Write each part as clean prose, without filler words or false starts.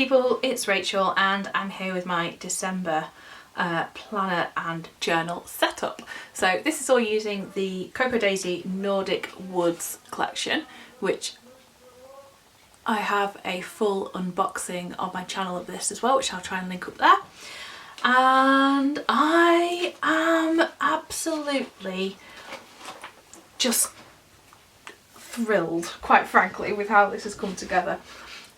people, it's Rachel and I'm here with my December planner and journal setup. So this is all using the Cocoa Daisy Nordic Woods collection, which I have a full unboxing on my channel of this as well, which I'll try and link up there. And I am absolutely just thrilled, quite frankly, with how this has come together.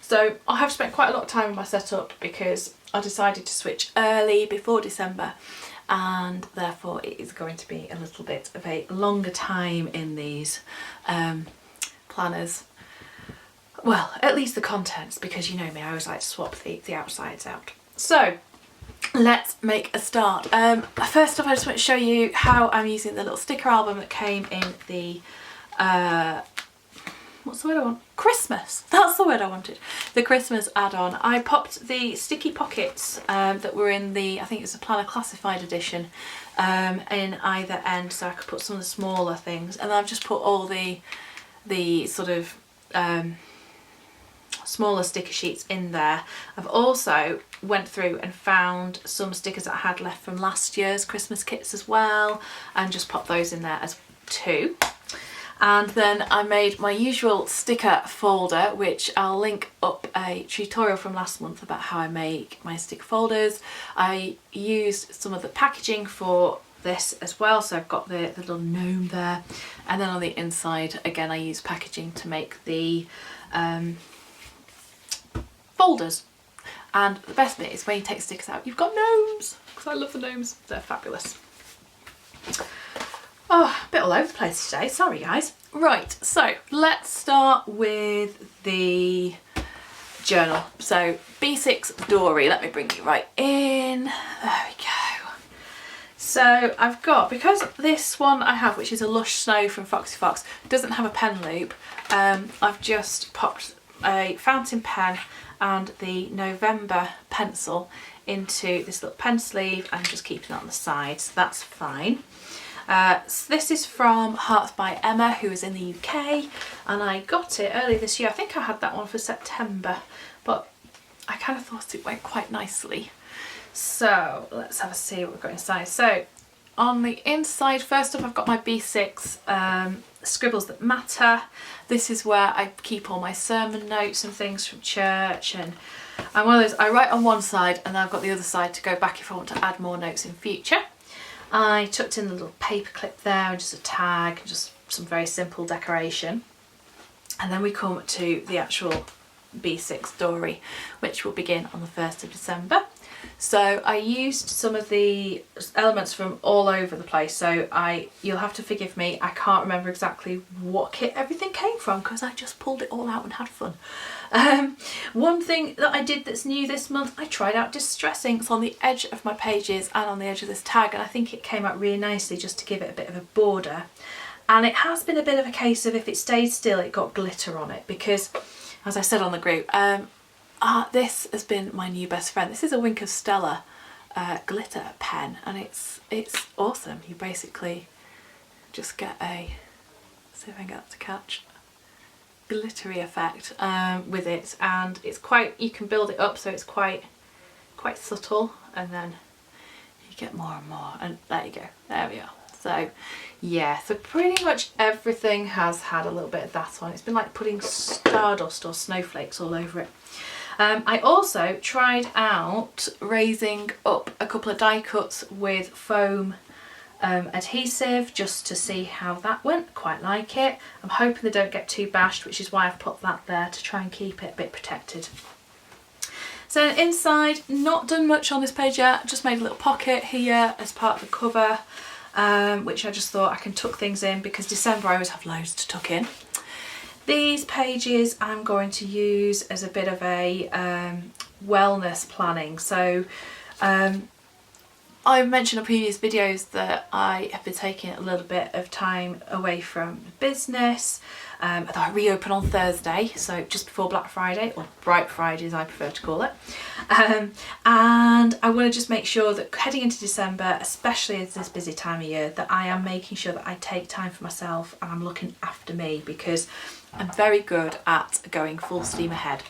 So I have spent quite a lot of time on my setup because I decided to switch early before December, and therefore it is going to be a little bit of a longer time in these planners. Well, at least the contents, because you know me, I always like to swap the outsides out. So let's make a start. First off, I just want to show you how I'm using the little sticker album that came in the what's the word I want? Christmas. That's the word I wanted. The Christmas add-on. I popped the sticky pockets that were in the, I think it's a Planner Classified edition, in either end, so I could put some of the smaller things, and I've just put all the sort of smaller sticker sheets in there. I've also went through and found some stickers that I had left from last year's Christmas kits as well, and just popped those in there as too. And then I made my usual sticker folder, which I'll link up a tutorial from last month about how I make my sticker folders. I used some of the packaging for this as well, so I've got the little gnome there, and then on the inside again I use packaging to make the folders. And the best bit is when you take stickers out, you've got gnomes, because I love the gnomes, they're fabulous. Oh, a bit all over the place today, sorry guys. Right, so let's start with the journal. So B6 Dori, let me bring you right in, there we go. So I've got, because this one I have, which is a Lush Snow from Foxy Fix, doesn't have a pen loop, I've just popped a fountain pen and the November pencil into this little pen sleeve and just keeping it on the side, so that's fine. So this is from Hearts by Emma, who is in the UK, and I got it earlier this year. I think I had that one for September, but I kind of thought it went quite nicely. So let's have a see what we've got inside. So on the inside, first up, I've got my B6 Scribbles That Matter. This is where I keep all my sermon notes and things from church, and I'm one of those, I write on one side and then I've got the other side to go back if I want to add more notes in future. I tucked in a little paper clip there and just a tag, just some very simple decoration. And then we come to the actual B6 Dori, which will begin on the 1st of December. So I used some of the elements from all over the place, so you'll have to forgive me, I can't remember exactly what kit everything came from because I just pulled it all out and had fun. One thing that I did that's new this month, I tried out distress inks on the edge of my pages and on the edge of this tag, and I think it came out really nicely just to give it a bit of a border. And it has been a bit of a case of if it stayed still it got glitter on it, because as I said on the group, this has been my new best friend. This is a Wink of Stella glitter pen, and it's awesome. You basically just get a, see if I can get that to catch, glittery effect with it, and it's quite, you can build it up so it's quite subtle, and then you get more and more, and there you go, there we are. So yeah, so pretty much everything has had a little bit of that on. It's been like putting stardust or snowflakes all over it. I also tried out raising up a couple of die cuts with foam adhesive just to see how that went. Quite like it. I'm hoping they don't get too bashed, which is why I've put that there to try and keep it a bit protected. So inside, not done much on this page yet, just made a little pocket here as part of the cover, which I just thought I can tuck things in because December I always have loads to tuck in. These pages I'm going to use as a bit of a wellness planning. So I've mentioned in previous videos that I have been taking a little bit of time away from business. I reopen on Thursday, so just before Black Friday, or Bright Friday as I prefer to call it. And I want to just make sure that heading into December, especially as this busy time of year, that I am making sure that I take time for myself and I'm looking after me, because I'm very good at going full steam ahead.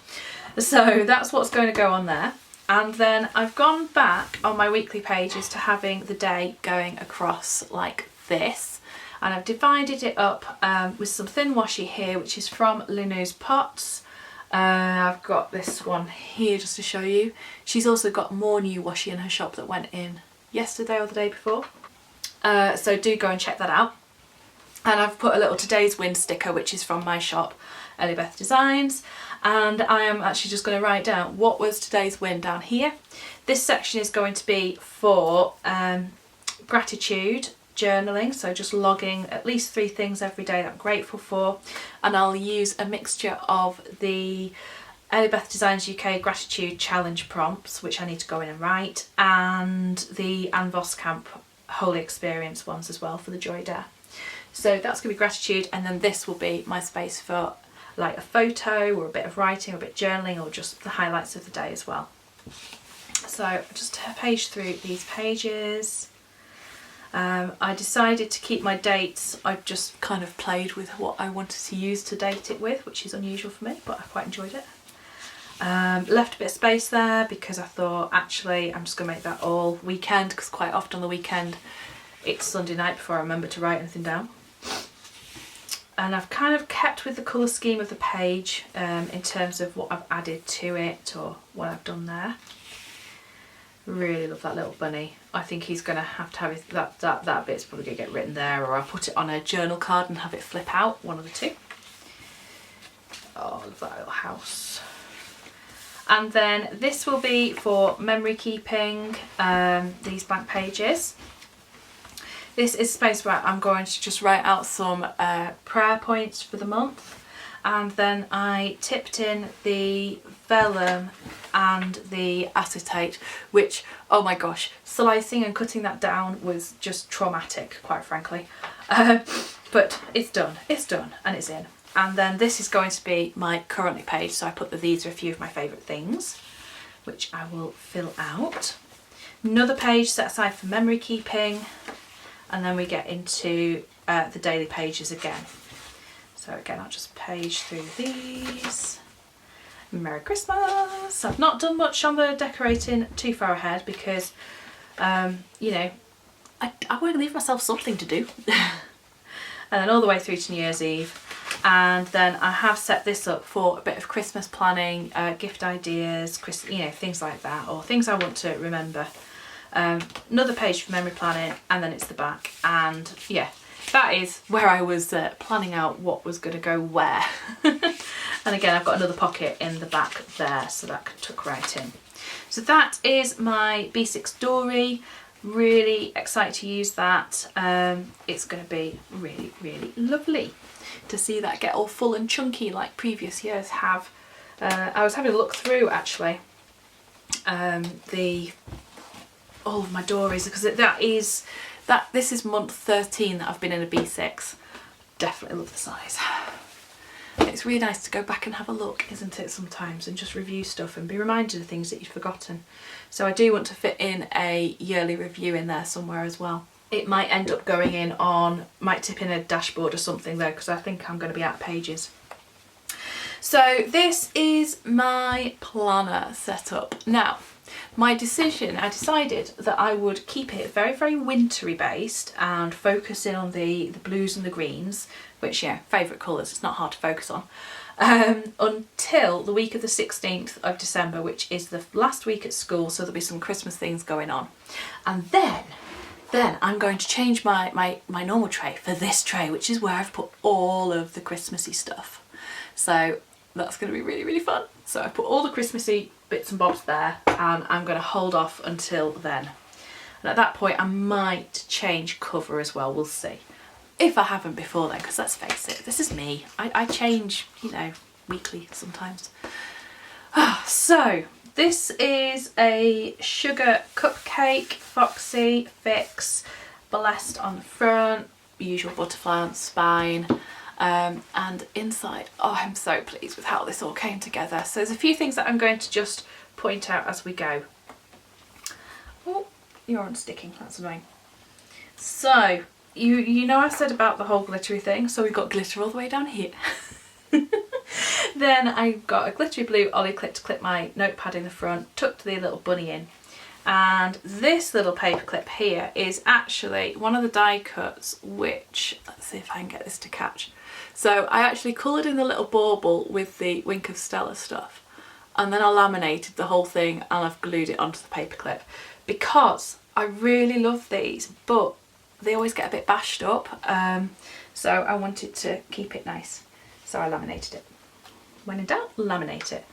So that's what's going to go on there. And then I've gone back on my weekly pages to having the day going across like this. And I've divided it up with some thin washi here, which is from LinousPots. I've got this one here just to show you. She's also got more new washi in her shop that went in yesterday or the day before. So do go and check that out. And I've put a little Today's Win sticker, which is from my shop, EllieBeth Designs. And I am actually just going to write down what was today's win down here. This section is going to be for gratitude journaling, so just logging at least 3 things every day that I'm grateful for. And I'll use a mixture of the EllieBeth Designs UK Gratitude Challenge prompts, which I need to go in and write, and the Anne Voskamp Holy Experience ones as well for the Joy Dare. So that's going to be gratitude, and then this will be my space for like a photo or a bit of writing or a bit of journaling or just the highlights of the day as well. So just page through these pages. I decided to keep my dates. I've just kind of played with what I wanted to use to date it with, which is unusual for me, but I quite enjoyed it. Left a bit of space there because I thought actually I'm just going to make that all weekend, because quite often on the weekend it's Sunday night before I remember to write anything down. And I've kind of kept with the colour scheme of the page in terms of what I've added to it or what I've done there. Really love that little bunny. I think he's going to have his, that bit's probably going to get written there, or I'll put it on a journal card and have it flip out, one of the two. Oh, I love that little house. And then this will be for memory keeping, these blank pages. This is space where I'm going to just write out some prayer points for the month. And then I tipped in the vellum and the acetate, which, oh my gosh, slicing and cutting that down was just traumatic, quite frankly. But it's done, and it's in. And then this is going to be my currently page, so I put that these are a few of my favourite things, which I will fill out. Another page set aside for memory keeping, and then we get into the daily pages again. So again, I'll just page through these. Merry Christmas! I've not done much on the decorating too far ahead because, you know, I want to leave myself something to do. And then all the way through to New Year's Eve. And then I have set this up for a bit of Christmas planning, gift ideas, you know, things like that, or things I want to remember. Another page for memory planning, and then it's the back. And yeah, that is where I was planning out what was going to go where. And again, I've got another pocket in the back there, so that can tuck right in. So that is my B6 Dori. Really excited to use that. It's going to be really, really lovely to see that get all full and chunky like previous years have. I was having a look through actually all of my Doris, because this is month 13 that I've been in a B6. Definitely love the size. It's really nice to go back and have a look, isn't it, sometimes, and just review stuff and be reminded of things that you've forgotten. So I do want to fit in a yearly review in there somewhere as well. It might end up going in on, might tip in a dashboard or something though, because I think I'm going to be out of pages. So this is my planner set up. Now, I decided that I would keep it very, very wintry based and focus in on the blues and the greens, which, yeah, favourite colours, it's not hard to focus on, until the week of the 16th of December, which is the last week at school, so there'll be some Christmas things going on. And then I'm going to change my normal tray for this tray, which is where I've put all of the Christmassy stuff. So that's going to be really, really fun. So I put all the Christmassy bits and bobs there, and I'm going to hold off until then. And at that point I might change cover as well, we'll see. If I haven't before then, because let's face it, this is me. I change, you know, weekly sometimes. So this is a sugar cupcake, Foxy Fix, blessed on the front, usual butterfly on the spine. And inside, oh, I'm so pleased with how this all came together. So there's a few things that I'm going to just point out as we go. Oh, you're unsticking, that's annoying. So, you know I said about the whole glittery thing, so we've got glitter all the way down here. Then I got a glittery blue ollie clip to clip my notepad in the front, tucked the little bunny in. And this little paper clip here is actually one of the die cuts, which, let's see if I can get this to catch. So I actually coloured in the little bauble with the Wink of Stella stuff, and then I laminated the whole thing and I've glued it onto the paper clip because I really love these, but they always get a bit bashed up. So I wanted to keep it nice, so I laminated it. When in doubt, laminate it.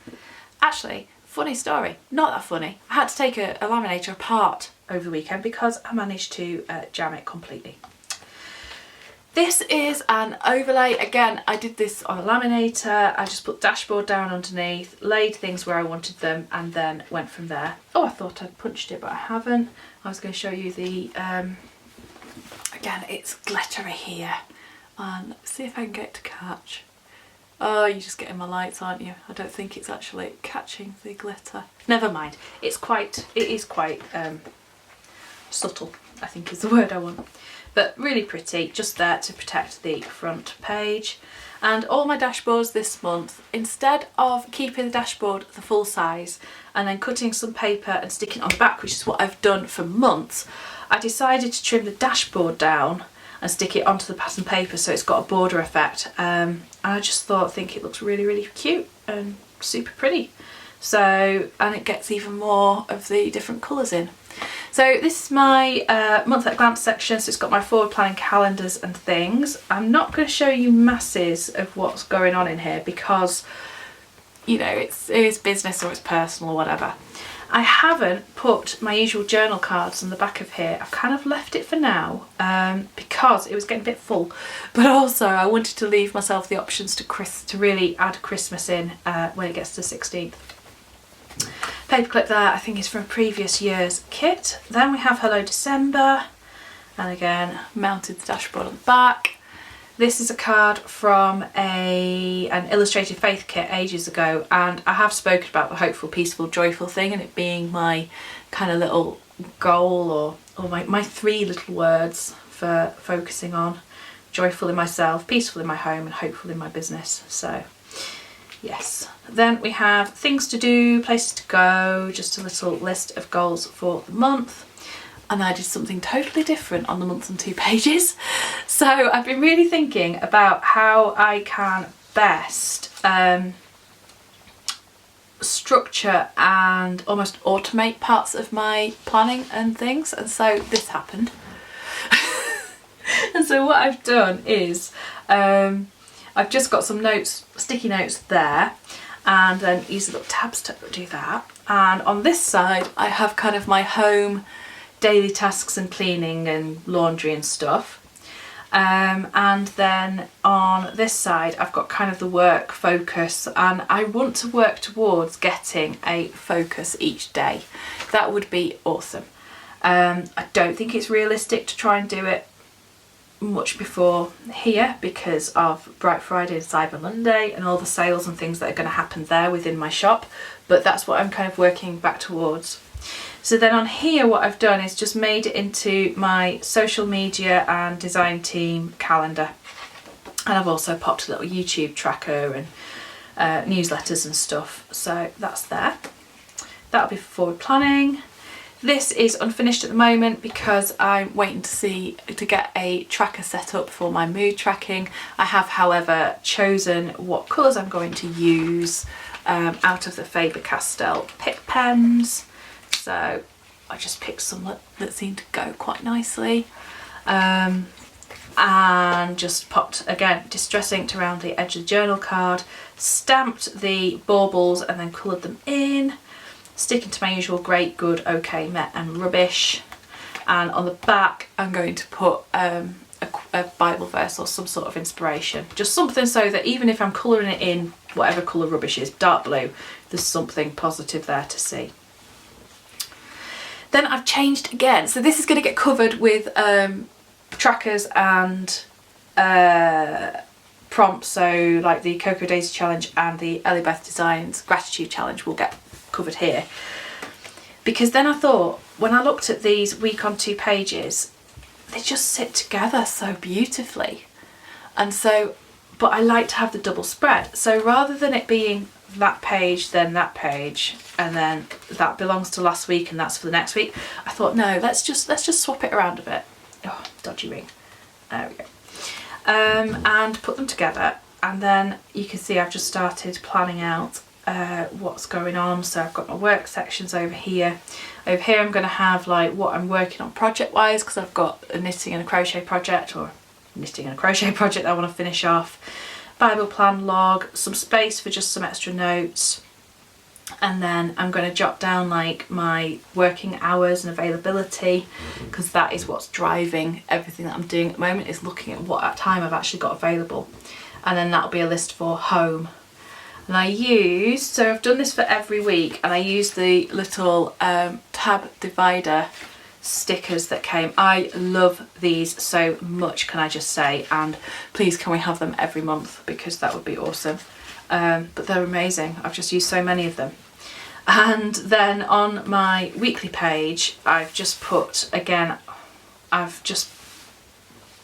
Actually, funny story, not that funny. I had to take a laminator apart over the weekend because I managed to jam it completely. This is an overlay. Again, I did this on a laminator. I just put dashboard down underneath, laid things where I wanted them, and then went from there. Oh, I thought I'd punched it, but I haven't. I was going to show you the, again, it's glittery here. And let's see if I can get it to catch. Oh, you're just getting my lights, aren't you? I don't think it's actually catching the glitter. Never mind. It is quite subtle, I think is the word I want. But really pretty, just there to protect the front page. And all my dashboards this month, instead of keeping the dashboard the full size and then cutting some paper and sticking it on the back, which is what I've done for months, I decided to trim the dashboard down and stick it onto the pattern paper so it's got a border effect. And I just think it looks really, really cute and super pretty. So, and it gets even more of the different colours in. So this is my month at a glance section, so it's got my forward planning calendars and things. I'm not going to show you masses of what's going on in here because, you know, it's business or it's personal or whatever. I haven't put my usual journal cards on the back of here. I've kind of left it for now because it was getting a bit full, but also I wanted to leave myself the options to really add Christmas in when it gets to the 16th. Paperclip there I think is from a previous year's kit. Then we have Hello December, and again mounted the dashboard on the back. This is a card from an illustrated faith kit ages ago, and I have spoken about the hopeful, peaceful, joyful thing and it being my kind of little goal or my three little words for focusing on: joyful in myself, peaceful in my home and hopeful in my business. So yes. Then we have things to do, places to go, just a little list of goals for the month. And I did something totally different on the month and 2 pages. So I've been really thinking about how I can best structure and almost automate parts of my planning and things. And so this happened. And so what I've done is I've just got some notes, sticky notes there, and then use the little tabs to do that. And on this side I have kind of my home daily tasks and cleaning and laundry and stuff. And then on this side I've got kind of the work focus, and I want to work towards getting a focus each day. That would be awesome. I don't think it's realistic to try and do it much before here because of Bright Friday and Cyber Monday and all the sales and things that are going to happen there within my shop, but that's what I'm kind of working back towards. So then on here what I've done is just made it into my social media and design team calendar, and I've also popped a little YouTube tracker and newsletters and stuff, so that's there. That'll be for forward planning. This is unfinished at the moment because I'm waiting to get a tracker set up for my mood tracking. I have, however, chosen what colours I'm going to use out of the Faber-Castell pick pens. So I just picked some that seem to go quite nicely. And just popped, again, Distress inked around the edge of the journal card, stamped the baubles and then coloured them in. Sticking to my usual great, good, okay, met and rubbish. And on the back I'm going to put a Bible verse or some sort of inspiration. Just something so that even if I'm colouring it in whatever colour rubbish is, dark blue, there's something positive there to see. Then I've changed again. So this is going to get covered with trackers and prompts. So like the Cocoa Daisy Challenge and the EllieBeth Designs Gratitude Challenge will get covered here, because then I thought when I looked at these week on 2 pages, they just sit together so beautifully. And so but I like to have the double spread. So rather than it being that page, then that page, and then that belongs to last week and that's for the next week, I thought, no, let's just swap it around a bit. Oh, dodgy ring. There we go. And put them together, and then you can see I've just started planning out what's going on. So I've got my work sections over here. Over here I'm going to have like what I'm working on project wise, because I've got a knitting and a crochet project, or knitting and a crochet project that I want to finish off. Bible plan log, some space for just some extra notes, and then I'm going to jot down like my working hours and availability, because that is what's driving everything that I'm doing at the moment, is looking at what time I've actually got available. And then that'll be a list for home. And so I've done this for every week, and I use the little tab divider stickers that came. I love these so much, can I just say, and please can we have them every month, because that would be awesome. But they're amazing. I've just used so many of them. And then on my weekly page I've just put, again, I've just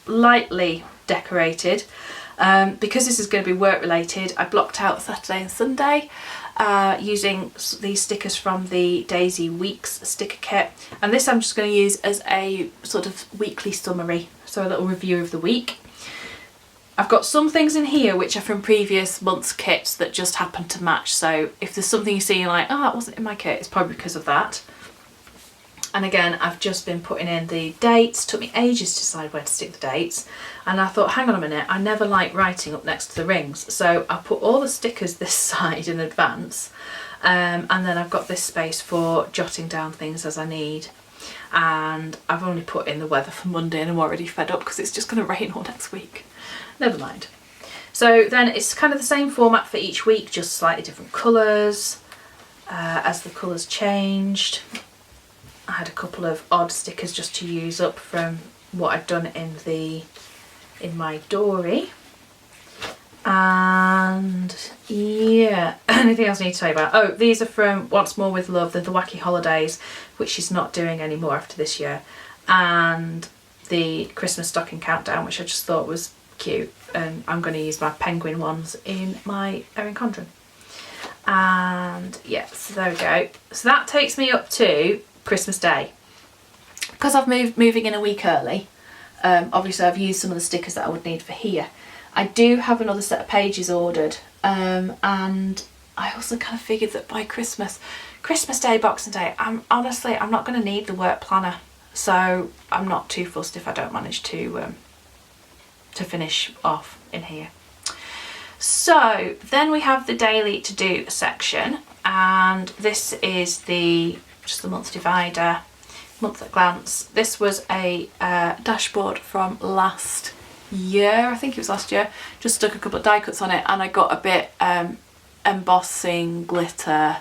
lightly decorated, because this is going to be work related. I blocked out Saturday and Sunday using these stickers from the Daisy Weeks sticker kit, and this I'm just going to use as a sort of weekly summary, so a little review of the week. I've got some things in here which are from previous month's kits that just happen to match, so if there's something you see you're like, oh, that wasn't in my kit, it's probably because of that. And again, I've just been putting in the dates. Took me ages to decide where to stick the dates, and I thought, hang on a minute, I never like writing up next to the rings, so I put all the stickers this side in advance, and then I've got this space for jotting down things as I need. And I've only put in the weather for Monday, and I'm already fed up because it's just going to rain all next week. Never mind. So then it's kind of the same format for each week, just slightly different colours as the colours changed. I had a couple of odd stickers just to use up from what I'd done in my Dori. And yeah, anything else I need to tell you about? Oh, these are from Once More With Love, the Wacky Holidays, which she's not doing anymore after this year, and the Christmas stocking countdown, which I just thought was cute, and I'm going to use my penguin ones in my Erin Condren. And yeah, so there we go. So that takes me up to Christmas Day. Because I've moving in a week early, obviously I've used some of the stickers that I would need for here. I do have another set of pages ordered, and I also kind of figured that by Christmas Day, Boxing Day, I'm not going to need the work planner, so I'm not too fussed if I don't manage to finish off in here. So then we have the daily to do section, and this is just the month divider, month at glance. This was a dashboard from last year, I think it was last year. Just stuck a couple of die cuts on it, and I got a bit embossing, glitter,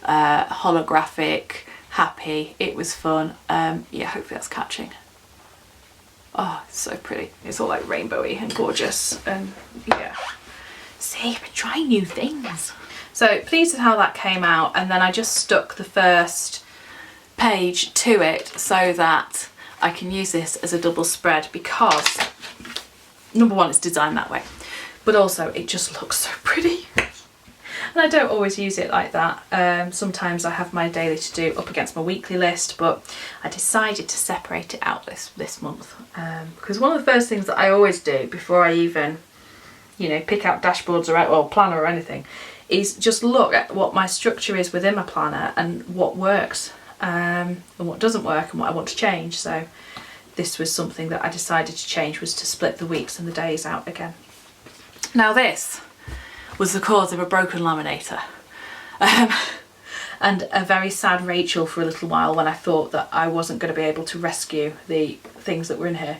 holographic, happy. It was fun. Yeah, hopefully that's catching. Oh, it's so pretty. It's all like rainbowy and gorgeous, and yeah. See, I've been trying new things. So pleased with how that came out, and then I just stuck the first page to it so that I can use this as a double spread, because number one, it's designed that way, but also it just looks so pretty. And I don't always use it like that. Sometimes I have my daily to do up against my weekly list, but I decided to separate it out this month, because one of the first things that I always do before I even, pick out dashboards or planner or anything, is just look at what my structure is within my planner and what works and what doesn't work and what I want to change. So this was something that I decided to change, was to split the weeks and the days out again. Now this was the cause of a broken laminator, and a very sad Rachel for a little while when I thought that I wasn't going to be able to rescue the things that were in here,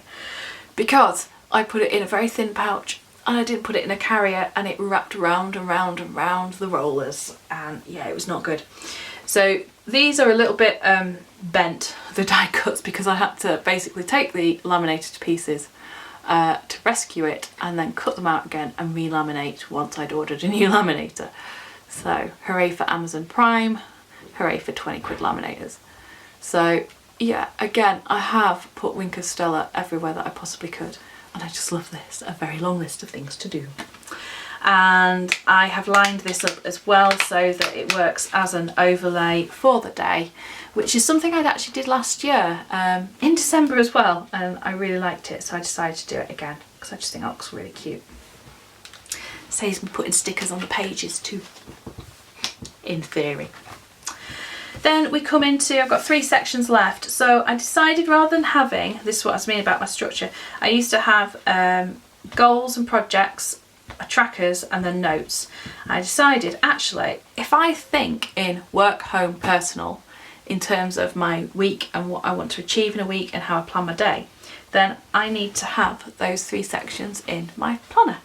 because I put it in a very thin pouch and I didn't put it in a carrier, and it wrapped round and round and round the rollers, and yeah, it was not good. So these are a little bit bent, the die cuts, because I had to basically take the laminator to pieces to rescue it, and then cut them out again and re-laminate once I'd ordered a new laminator. So hooray for Amazon Prime, hooray for 20 quid laminators. So yeah, again, I have put Wink of Stella everywhere that I possibly could. and I just love this, a very long list of things to do. And I have lined this up as well so that it works as an overlay for the day, which is something I'd actually did last year in December as well, and I really liked it, so I decided to do it again because I just think it looks really cute. Saves me putting stickers on the pages too, in theory. Then we come into, I've got 3 sections left, so I decided rather than having, this is what I mean about my structure, I used to have goals and projects, trackers and then notes. I decided actually if I think in work, home, personal in terms of my week and what I want to achieve in a week and how I plan my day, then I need to have those 3 sections in my planner.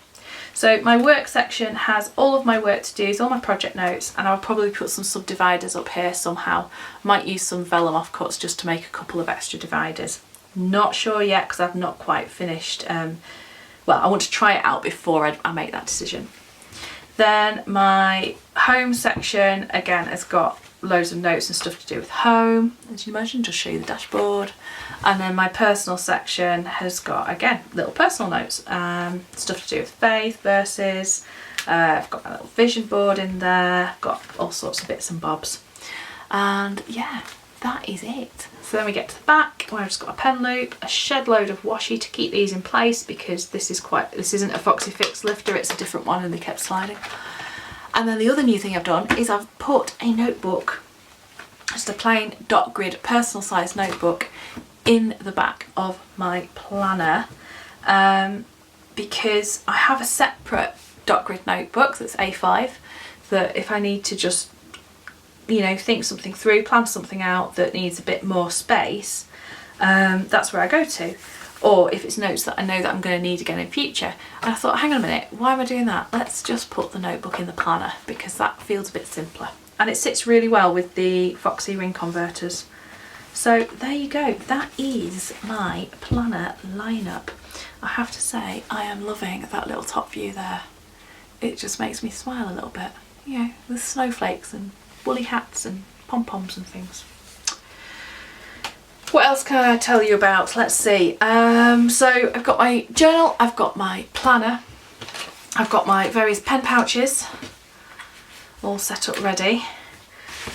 So my work section has all of my work to do's, all my project notes, and I'll probably put some subdividers up here somehow. Might use some vellum offcuts just to make a couple of extra dividers. Not sure yet because I've not quite finished. Well, I want to try it out before I make that decision. Then my home section, again, has got loads of notes and stuff to do with home, as you imagine, just show you the dashboard. And then my personal section has got, again, little personal notes, stuff to do with faith, verses. I've got my little vision board in there, got all sorts of bits and bobs. And yeah, that is it. So then we get to the back where I've just got a pen loop, a shed load of washi to keep these in place because this isn't a Foxy Fix lifter, it's a different one and they kept sliding. And then the other new thing I've done is I've put a notebook, just a plain dot grid personal size notebook, in the back of my planner because I have a separate dot grid notebook that's A5 that if I need to just, you know, think something through, plan something out that needs a bit more space, that's where I go to. Or if it's notes that I know that I'm going to need again in future. And I thought, hang on a minute, why am I doing that? Let's just put the notebook in the planner because that feels a bit simpler. And it sits really well with the Foxy ring converters. So there you go, that is my planner lineup. I have to say, I am loving that little top view there. It just makes me smile a little bit, you know, with snowflakes and woolly hats and pom-poms and things. What else can I tell you about? Let's see. So I've got my journal, I've got my planner, I've got my various pen pouches all set up ready.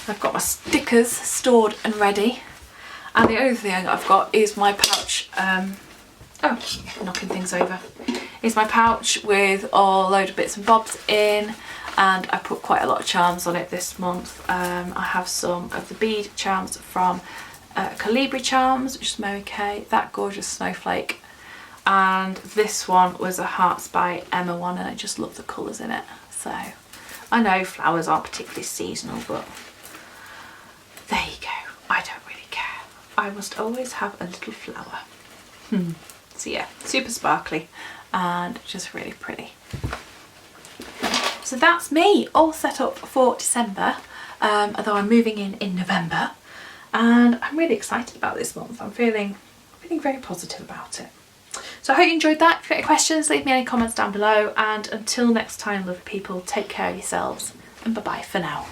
I've got my stickers stored and ready. And the only thing I've got is my pouch, knocking things over, is my pouch with a load of bits and bobs in, and I put quite a lot of charms on it this month. I have some of the bead charms from Colibri Charms, which is Mary Kay, that gorgeous snowflake, and this one was a Hearts by Emma one, and I just love the colours in it. So I know flowers aren't particularly seasonal, but there you go, I don't really care. I must always have a little flower. So yeah, super sparkly and just really pretty. So that's me all set up for December, although I'm moving in November, and I'm really excited about this month. I'm feeling very positive about it. So I hope you enjoyed that. If you've got any questions, leave me any comments down below, and until next time, lovely people, take care of yourselves and bye bye for now.